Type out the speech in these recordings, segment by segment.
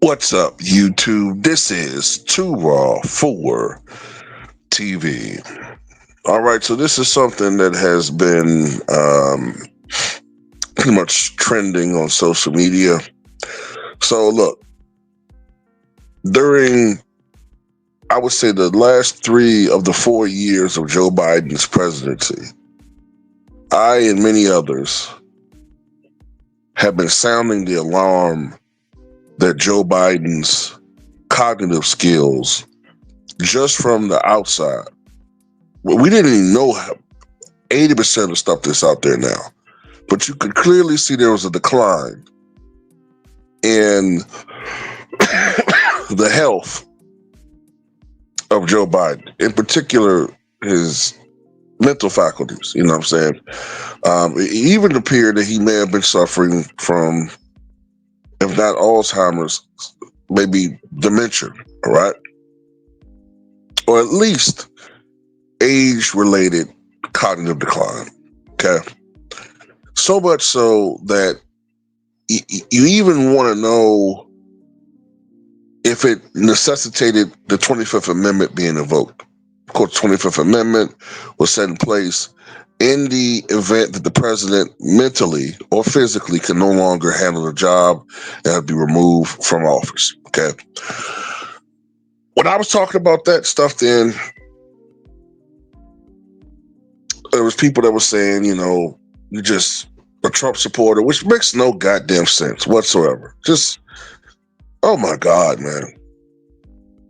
What's up, YouTube? This is Too Raw for TV. All right, so this is something that has been pretty much trending on social media. So, look, during, I would say, the last 3 of the 4 years of Joe Biden's presidency, I and many others have been sounding the alarm that Joe Biden's cognitive skills, just from the outside, we didn't even know 80% of the stuff that's out there now, but you could clearly see there was a decline in the health of Joe Biden, in particular his mental faculties. You know what I'm saying? It even appeared that he may have been suffering from, if not Alzheimer's, maybe dementia, all right? Or at least age-related cognitive decline, okay? So much so that you even want to know if it necessitated the 25th Amendment being invoked. Of course, the 25th Amendment was set in place in the event that the president mentally or physically can no longer handle the job and be removed from office, okay? When I was talking about that stuff then, there was people that were saying, you just a Trump supporter, which makes no goddamn sense whatsoever. Just, oh my God, man.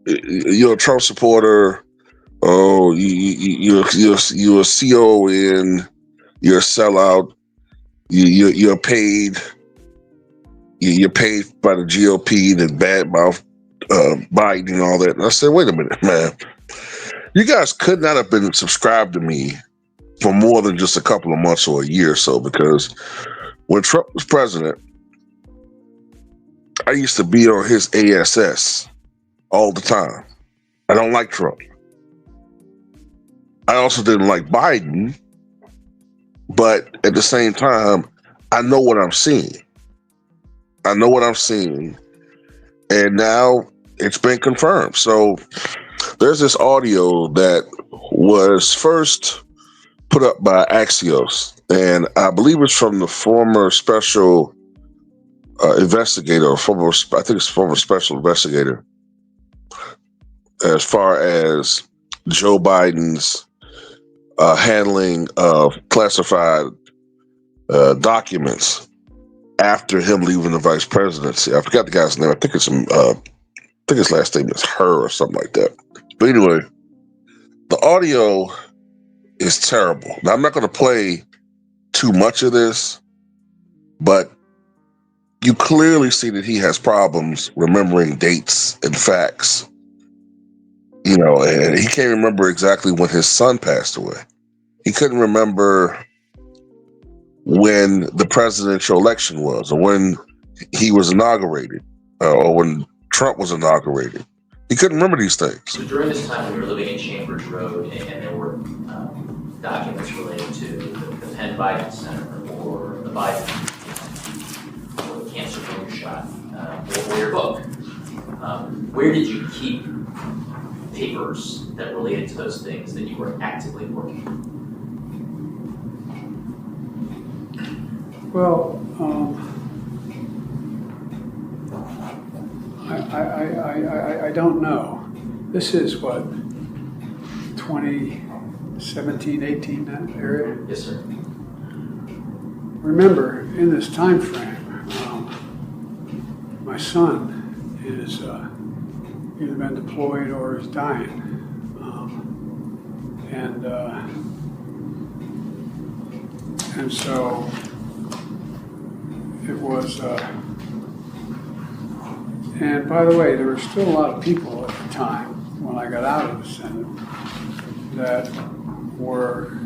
You're a Trump supporter. Oh, you're a CON. You're a sellout. You're paid. You're paid by the GOP to badmouth Biden and all that. And I said, wait a minute, man. You guys could not have been subscribed to me for more than just a couple of months or a year or so, because when Trump was president, I used to be on his ASS all the time. I don't like Trump. I also didn't like Biden, but at the same time, I know what I'm seeing. I know what I'm seeing. And now it's been confirmed. So there's this audio that was first put up by Axios, and I believe it's from the former special investigator, or I think it's former special investigator, as far as Joe Biden's handling of classified documents after him leaving the vice presidency. I forgot the guy's name. I think his last name is Her or something like that. But anyway, the audio is terrible. Now, I'm not going to play too much of this, but you clearly see that he has problems remembering dates and facts. And he can't remember exactly when his son passed away. He couldn't remember when the presidential election was, or when he was inaugurated, or when Trump was inaugurated. He couldn't remember these things. So during this time when you were living in Chambers Road and there were documents related to the Penn Biden Center or the Biden or the cancer booster shot or your book, where did you keep papers that related to those things that you were actively working on? Well, I don't know. This is what, 2017, 18, that area? Yes, sir. Remember, in this time frame, my son is either been deployed or is dying. And so it was, and by the way, there were still a lot of people at the time when I got out of the Senate that were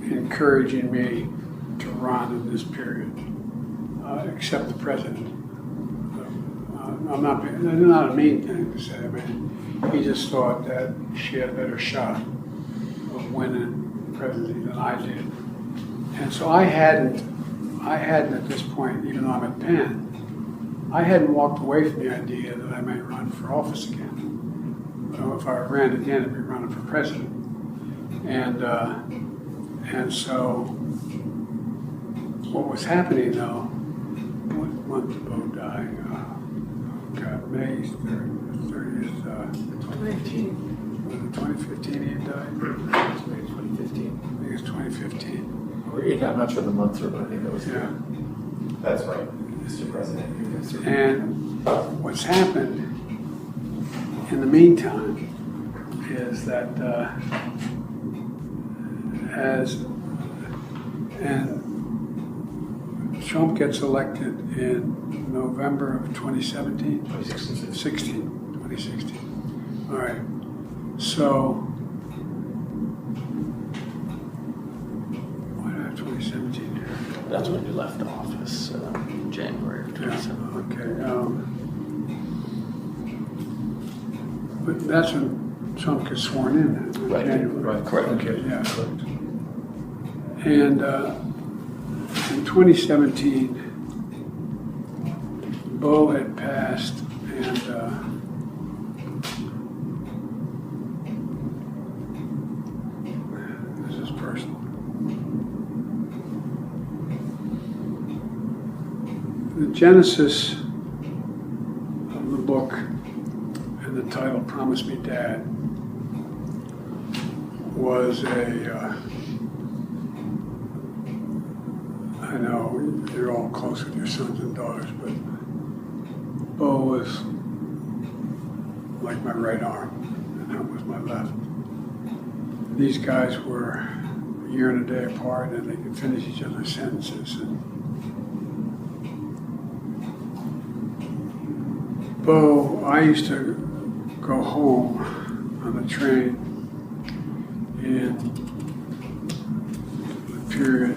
encouraging me to run in this period, except the president. I'm not a mean thing to say. I mean, he just thought that she had a better shot of winning the presidency than I did. And so I hadn't at this point, even though I'm at Penn, I hadn't walked away from the idea that I might run for office again. If I ran again, I'd be running for president. And so what was happening though, what month did Bo die? May 30th, 2015. was it 2015 he had died? 2015. I think it's 2015. Or, yeah, I'm not sure the months are, but I think that was. Yeah. That's right, Mr. President. And what's happened in the meantime is that Trump gets elected in November of 2017? 2016. All right. So, why do I have 2017 here? That's when you left office, January of 2017. Okay. But that's when Trump gets sworn in. Right, January. right, correct. Okay, yeah. And in 2017, Bo had passed, and this is personal. The genesis of the book and the title "Promise Me, Dad" was I know you're all close with your sons and daughters, but Bo was like my right arm, and that was my left. These guys were a year and a day apart, and they could finish each other's sentences. And Bo, I used to go home on the train in the period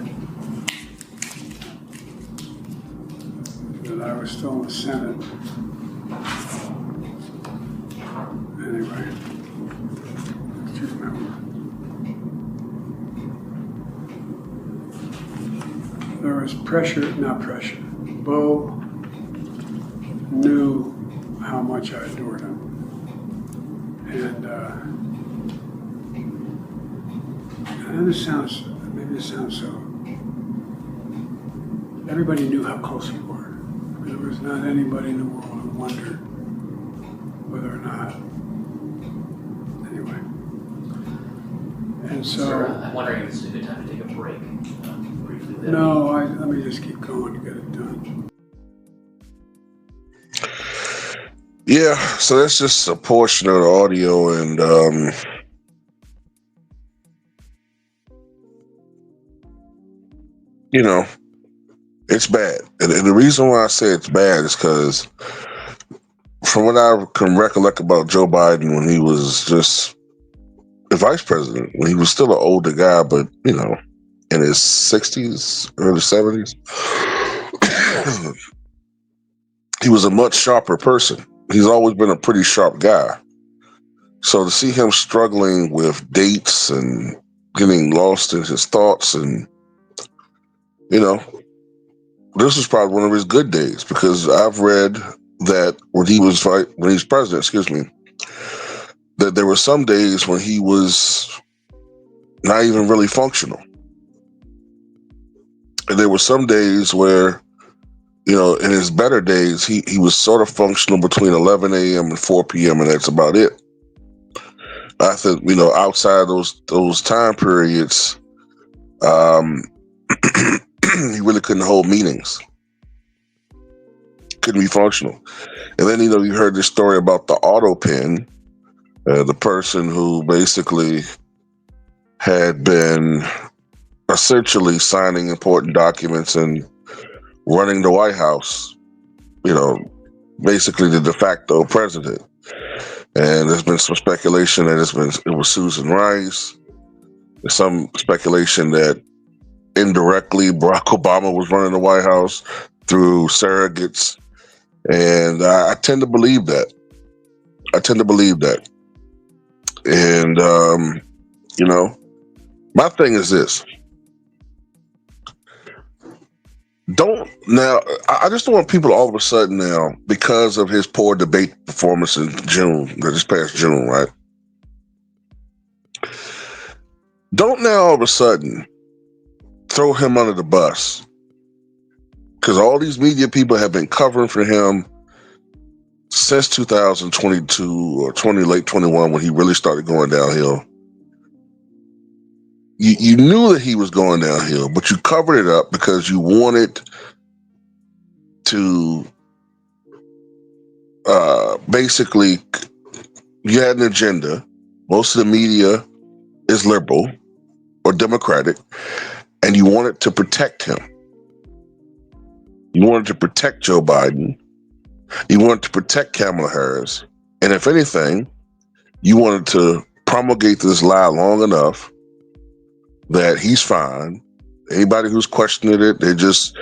that I was still in the Senate. Anyway, do you remember? There was not pressure. Bo knew how much I adored him. And maybe this sounds so, everybody knew how close we were. I mean, there was not anybody in the world who wondered whether or not, anyway. And so. Sir, I'm wondering if this is a good time to take a break, briefly. Would that No, let me just keep going to get it done. Yeah, so that's just a portion of the audio, and you know, it's bad. And the reason why I say it's bad is because from what I can recollect about Joe Biden when he was just the vice president, when he was still an older guy, but you know, in his 60s, early 70s, he was a much sharper person. He's always been a pretty sharp guy. So to see him struggling with dates and getting lost in his thoughts, and you know, this was probably one of his good days, because I've read that when he was president, that there were some days when he was not even really functional. And there were some days where, you know, in his better days, he was sort of functional between 11 a.m. and 4 p.m. and that's about it. I think, you know, outside those time periods, he really couldn't hold meetings. Couldn't be functional. And then, you know, you heard this story about the auto pen, the person who basically had been a essentially signing important documents and running the White House, you know, basically the de facto president. And there's been some speculation that it was Susan Rice. There's some speculation that indirectly Barack Obama was running the White House through surrogates, and I tend to believe that. I tend to believe that, and you know, my thing is this: don't now. I just don't want people all of a sudden now, because of his poor debate performance in June, this past June, right? Don't now all of a sudden throw him under the bus, because all these media people have been covering for him since 2022 or late 21, when he really started going downhill. You knew that he was going downhill, but you covered it up because you wanted to basically, you had an agenda. Most of the media is liberal or Democratic, and you wanted to protect him. You wanted to protect Joe Biden. You wanted to protect Kamala Harris. And if anything, you wanted to promulgate this lie long enough that he's fine. Anybody who's questioning it, they just,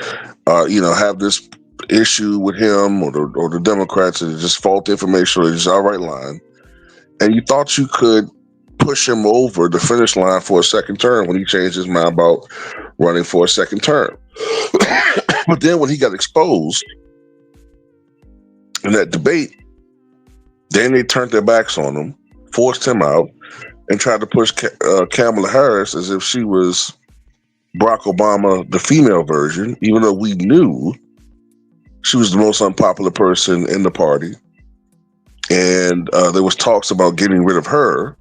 have this issue with him or the Democrats, and just false information, or just outright lying. And you thought you could push him over the finish line for a second term when he changed his mind about running for a second term. But then when he got exposed in that debate, then they turned their backs on him, forced him out, and tried to push Kamala Harris as if she was Barack Obama, the female version, even though we knew she was the most unpopular person in the party. And there was talks about getting rid of her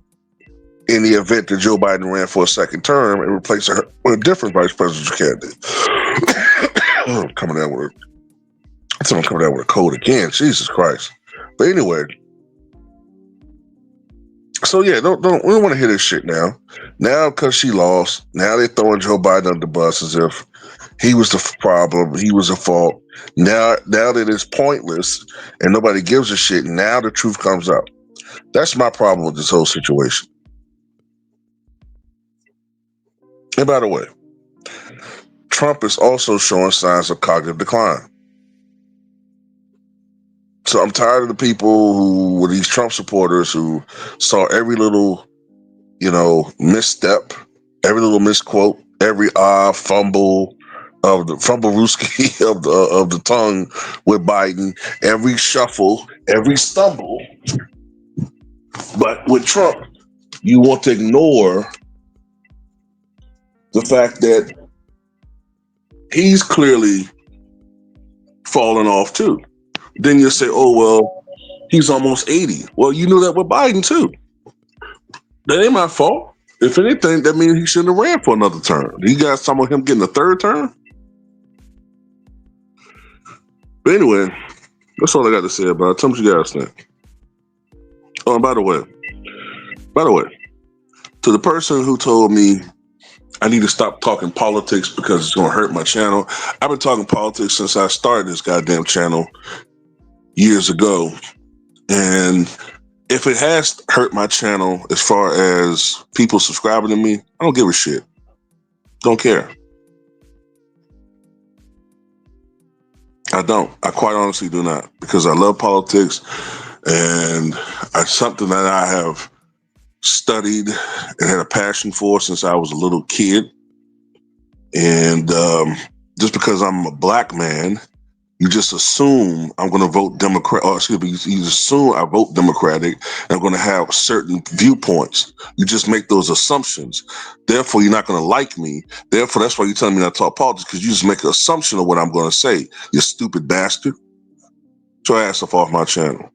in the event that Joe Biden ran for a second term and replaced her with a different vice presidential candidate. Someone coming down with a cold again. Jesus Christ. But anyway, so yeah, we don't want to hear this shit now. Now, because she lost, now they're throwing Joe Biden under the bus as if he was the problem, he was the fault. Now that it's pointless and nobody gives a shit, now the truth comes out. That's my problem with this whole situation. And by the way, Trump is also showing signs of cognitive decline. So I'm tired of the people who were these Trump supporters who saw every little, misstep, every little misquote, every fumble of the fumblerooski of the tongue with Biden, every shuffle, every stumble. But with Trump, you want to ignore the fact that he's clearly fallen off too. Then you say, oh, well, he's almost 80. Well, you knew that with Biden too. That ain't my fault. If anything, that means he shouldn't have ran for another term. You guys talking about him getting a third term? But anyway, that's all I got to say about it. Tell me what you guys think. Oh, and by the way, to the person who told me I need to stop talking politics because it's going to hurt my channel, I've been talking politics since I started this goddamn channel years ago. And if it has hurt my channel as far as people subscribing to me, I don't give a shit. Don't care. I don't. I quite honestly do not, because I love politics, and it's something that I have studied and had a passion for since I was a little kid. And just because I'm a black man, you just assume I'm going to vote Democrat, or excuse me, you assume I vote Democratic and I'm going to have certain viewpoints. You just make those assumptions. Therefore, you're not going to like me. Therefore, that's why you're telling me not to talk politics, because you just make an assumption of what I'm going to say, you stupid bastard. So I asked off my channel.